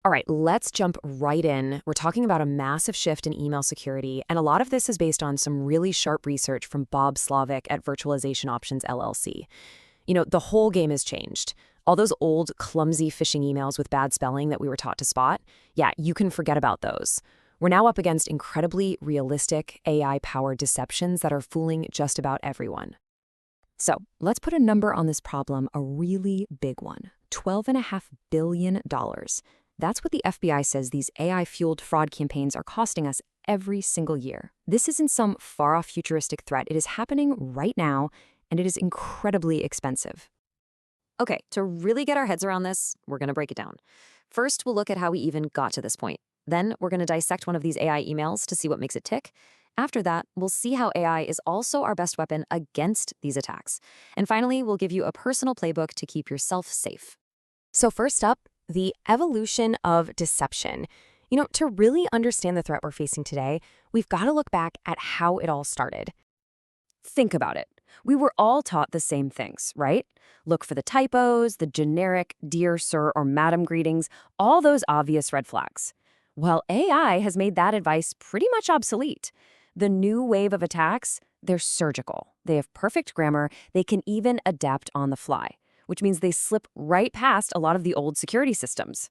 All right, let's jump right in. We're talking about a massive shift in email security, and a lot of this is based on some really sharp research from Bob Slavic at Virtualization Options LLC. The whole game has changed. All those old, clumsy phishing emails with bad spelling that we were taught to spot, yeah, you can forget about those. We're now up against incredibly realistic AI-powered deceptions that are fooling just about everyone. So let's put a number on this problem, a really big one, $12.5 billion. That's what the FBI says these AI-fueled fraud campaigns are costing us every single year. This isn't some far-off futuristic threat. It is happening right now, and it is incredibly expensive. Okay, to really get our heads around this, we're going to break it down. First, we'll look at how we even got to this point. Then, we're going to dissect one of these AI emails to see what makes it tick. After that, we'll see how AI is also our best weapon against these attacks. And finally, we'll give you a personal playbook to keep yourself safe. So first up, the evolution of deception. To really understand the threat we're facing today, we've got to look back at how it all started. Think about it. We were all taught the same things, right? Look for the typos, the generic dear sir or madam greetings, all those obvious red flags. Well, AI has made that advice pretty much obsolete. The new wave of attacks, they're surgical. They have perfect grammar. They can even adapt on the fly, which means they slip right past a lot of the old security systems.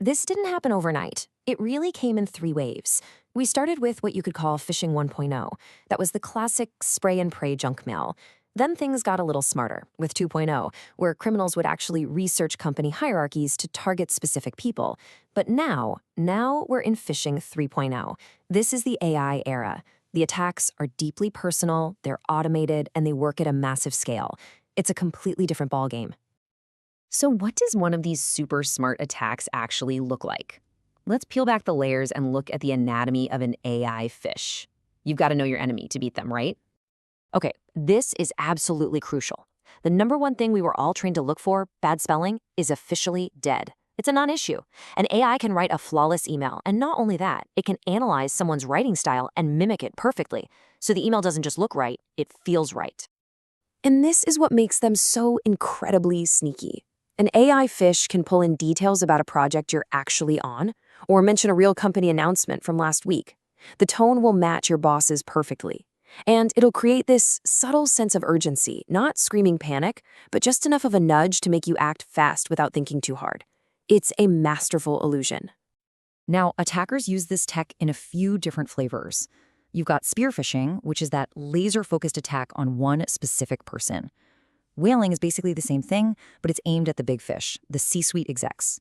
This didn't happen overnight. It really came in 3 waves. We started with what you could call phishing 1.0. That was the classic spray and pray junk mail. Then things got a little smarter with 2.0, where criminals would actually research company hierarchies to target specific people. But now we're in phishing 3.0. This is the AI era. The attacks are deeply personal, they're automated, and they work at a massive scale. It's a completely different ballgame. So what does one of these super smart attacks actually look like? Let's peel back the layers and look at the anatomy of an AI phish. You've got to know your enemy to beat them, right? Okay, this is absolutely crucial. The number one thing we were all trained to look for, bad spelling, is officially dead. It's a non-issue. An AI can write a flawless email, and not only that, it can analyze someone's writing style and mimic it perfectly. So the email doesn't just look right, it feels right. And this is what makes them so incredibly sneaky. An AI phish can pull in details about a project you're actually on, or mention a real company announcement from last week. The tone will match your boss's perfectly. And it'll create this subtle sense of urgency, not screaming panic, but just enough of a nudge to make you act fast without thinking too hard. It's a masterful illusion. Now, attackers use this tech in a few different flavors. You've got spear phishing, which is that laser-focused attack on one specific person. Whaling is basically the same thing, but it's aimed at the big fish, the C-suite execs.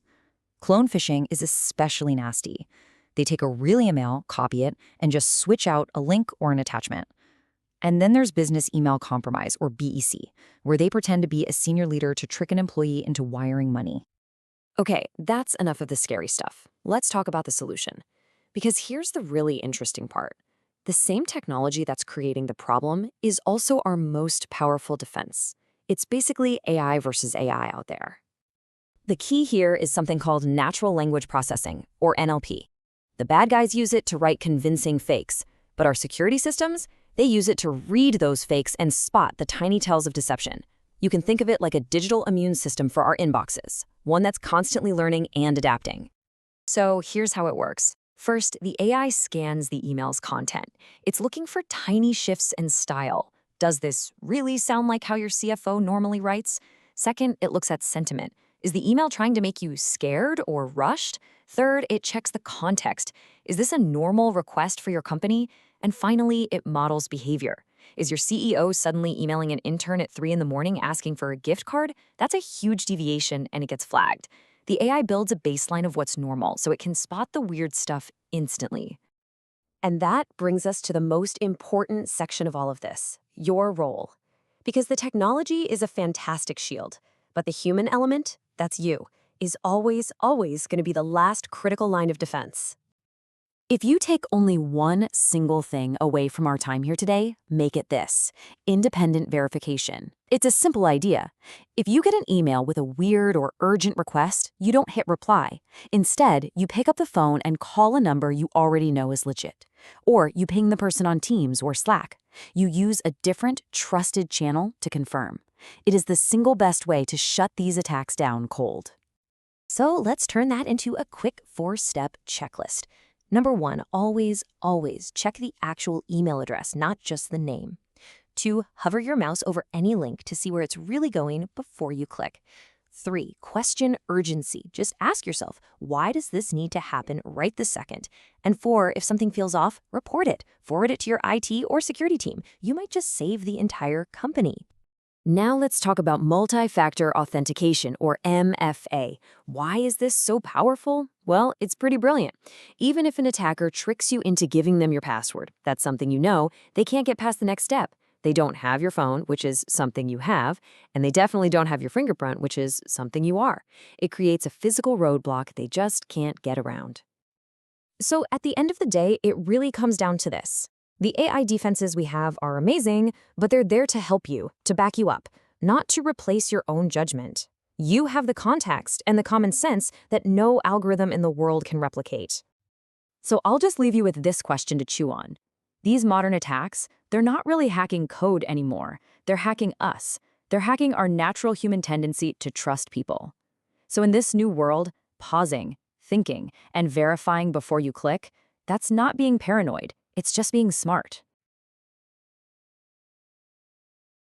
Clone phishing is especially nasty. They take a real email, copy it, and just switch out a link or an attachment. And then there's business email compromise, or BEC, where they pretend to be a senior leader to trick an employee into wiring money. Okay, that's enough of the scary stuff. Let's talk about the solution. Because here's the really interesting part. The same technology that's creating the problem is also our most powerful defense. It's basically AI versus AI out there. The key here is something called natural language processing, or NLP. The bad guys use it to write convincing fakes, but our security systems, they use it to read those fakes and spot the tiny tells of deception. You can think of it like a digital immune system for our inboxes, one that's constantly learning and adapting. So here's how it works. First, the AI scans the email's content. It's looking for tiny shifts in style. Does this really sound like how your CFO normally writes? Second, it looks at sentiment. Is the email trying to make you scared or rushed? Third, it checks the context. Is this a normal request for your company? And finally, it models behavior. Is your CEO suddenly emailing an intern at 3 in the morning asking for a gift card? That's a huge deviation and it gets flagged. The AI builds a baseline of what's normal so it can spot the weird stuff instantly. And that brings us to the most important section of all of this, your role. Because the technology is a fantastic shield, but the human element, that's you, is always going to be the last critical line of defense. If you take only one single thing away from our time here today, make it this: independent verification. It's a simple idea. If you get an email with a weird or urgent request, you don't hit reply. Instead, you pick up the phone and call a number you already know is legit. Or you ping the person on Teams or Slack. You use a different, trusted channel to confirm. It is the single best way to shut these attacks down cold. So let's turn that into a quick 4-step checklist. Number 1, always check the actual email address, not just the name. 2, hover your mouse over any link to see where it's really going before you click. 3, question urgency. Just ask yourself, why does this need to happen right this second? And 4, if something feels off, report it. Forward it to your IT or security team. You might just save the entire company. Now let's talk about multi-factor authentication, or MFA. Why is this so powerful? Well, it's pretty brilliant. Even if an attacker tricks you into giving them your password, that's something you know, they can't get past the next step. They don't have your phone, which is something you have, and they definitely don't have your fingerprint, which is something you are. It creates a physical roadblock they just can't get around. So at the end of the day, it really comes down to this. The AI defenses we have are amazing, but they're there to help you, to back you up, not to replace your own judgment. You have the context and the common sense that no algorithm in the world can replicate. So I'll just leave you with this question to chew on. These modern attacks, they're not really hacking code anymore. They're hacking us. They're hacking our natural human tendency to trust people. So in this new world, pausing, thinking, and verifying before you click, that's not being paranoid. It's just being smart.